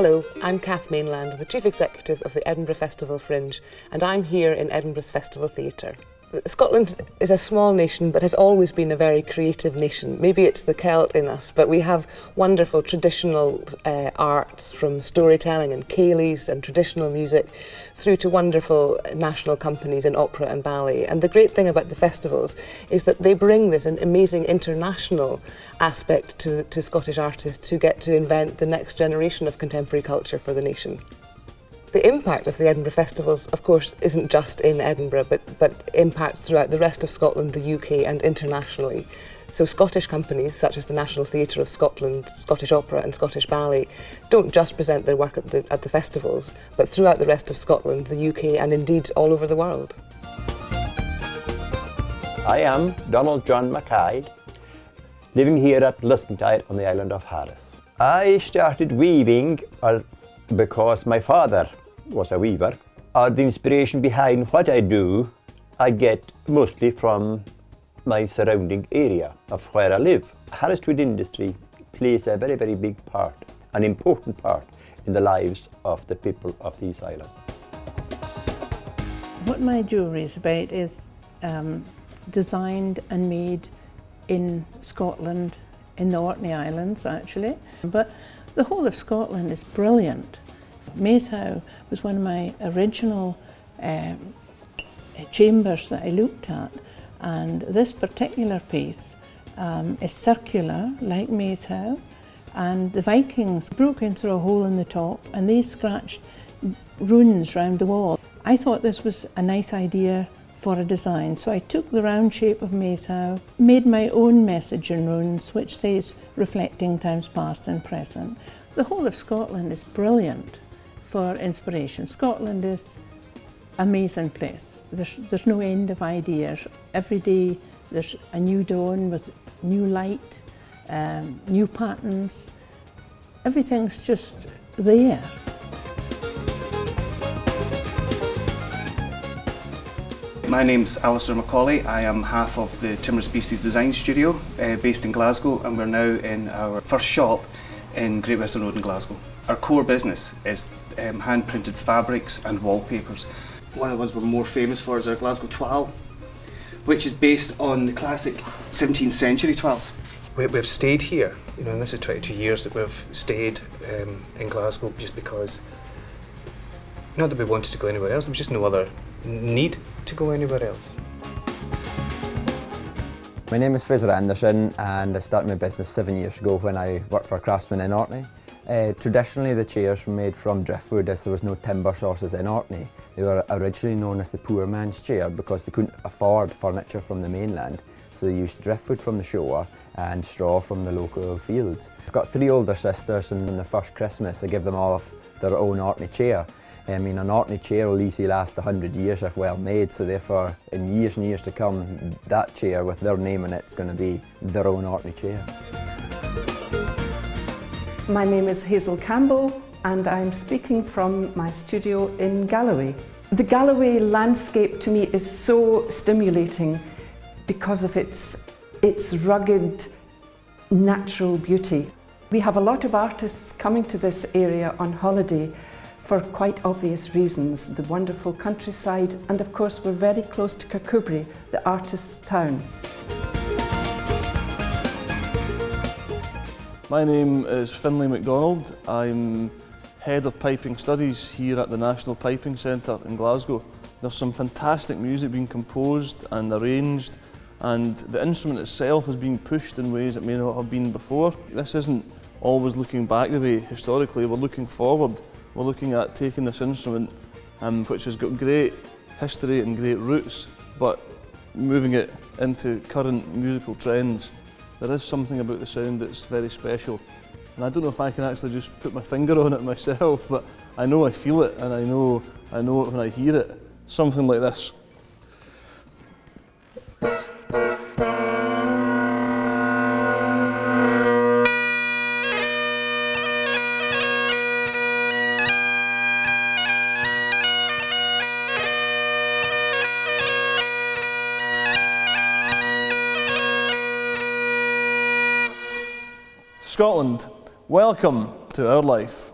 Hello, I'm Kath Mainland, the Chief Executive of the Edinburgh Festival Fringe, and I'm here in Edinburgh's Festival Theatre. Scotland is a small nation but has always been a very creative nation. Maybe it's the Celt in us, but we have wonderful traditional arts, from storytelling and ceilidhs and traditional music through to wonderful national companies in opera and ballet. And the great thing about the festivals is that they bring this an amazing international aspect to Scottish artists who get to invent the next generation of contemporary culture for the nation. The impact of the Edinburgh Festivals, of course, isn't just in Edinburgh, but impacts throughout the rest of Scotland, the UK and internationally. So Scottish companies such as the National Theatre of Scotland, Scottish Opera and Scottish Ballet don't just present their work at the festivals, but throughout the rest of Scotland, the UK and indeed all over the world. I am Donald John Mackay, living here at Luskentide on the island of Harris. I started weaving because my father was a weaver. The inspiration behind what I do, I get mostly from my surrounding area of where I live. Harris Tweed industry plays a very, very big part, an important part in the lives of the people of these islands. What my jewellery is about is designed and made in Scotland, in the Orkney Islands actually, but the whole of Scotland is brilliant. Maeshowe was one of my original chambers that I looked at, and this particular piece is circular like Maeshowe, and the Vikings broke into a hole in the top and they scratched runes round the wall. I thought this was a nice idea for a design, so I took the round shape of Maeshowe, made my own message in runes which says reflecting times past and present. The whole of Scotland is brilliant for inspiration. Scotland is an amazing place. There's no end of ideas. Every day there's a new dawn with new light, new patterns. Everything's just there. My name's Alistair Macaulay. I am half of the Timber Species Design Studio based in Glasgow, and we're now in our first shop in Great Western Road in Glasgow. Our core business is hand printed fabrics and wallpapers. One of the ones we're more famous for is our Glasgow Toile, which is based on the classic 17th century toiles. We've stayed here, and this is 22 years that we've stayed in Glasgow, just because, not that we wanted to go anywhere else, there was just no other need to go anywhere else. My name is Fraser Anderson, and I started my business 7 years ago when I worked for Craftsman in Orkney. Traditionally the chairs were made from driftwood, as there was no timber sources in Orkney. They were originally known as the poor man's chair because they couldn't afford furniture from the mainland, so they used driftwood from the shore and straw from the local fields. I've got 3 older sisters, and on their first Christmas I give them all of their own Orkney chair. I mean, an Orkney chair will easily last 100 years if well made, so therefore in years and years to come, that chair with their name on it is going to be their own Orkney chair. My name is Hazel Campbell, and I'm speaking from my studio in Galloway. The Galloway landscape to me is so stimulating because of its rugged natural beauty. We have a lot of artists coming to this area on holiday for quite obvious reasons, the wonderful countryside, and of course we're very close to Kirkcudbright, the artists' town. My name is Finlay MacDonald. I'm Head of Piping Studies here at the National Piping Centre in Glasgow. There's some fantastic music being composed and arranged, and the instrument itself is being pushed in ways it may not have been before. This isn't always looking back the way historically, we're looking forward. We're looking at taking this instrument, which has got great history and great roots, but moving it into current musical trends. There is something about the sound that's very special. And I don't know if I can actually just put my finger on it myself, but I know I feel it, and I know it when I hear it. Something like this. Scotland, welcome to our life.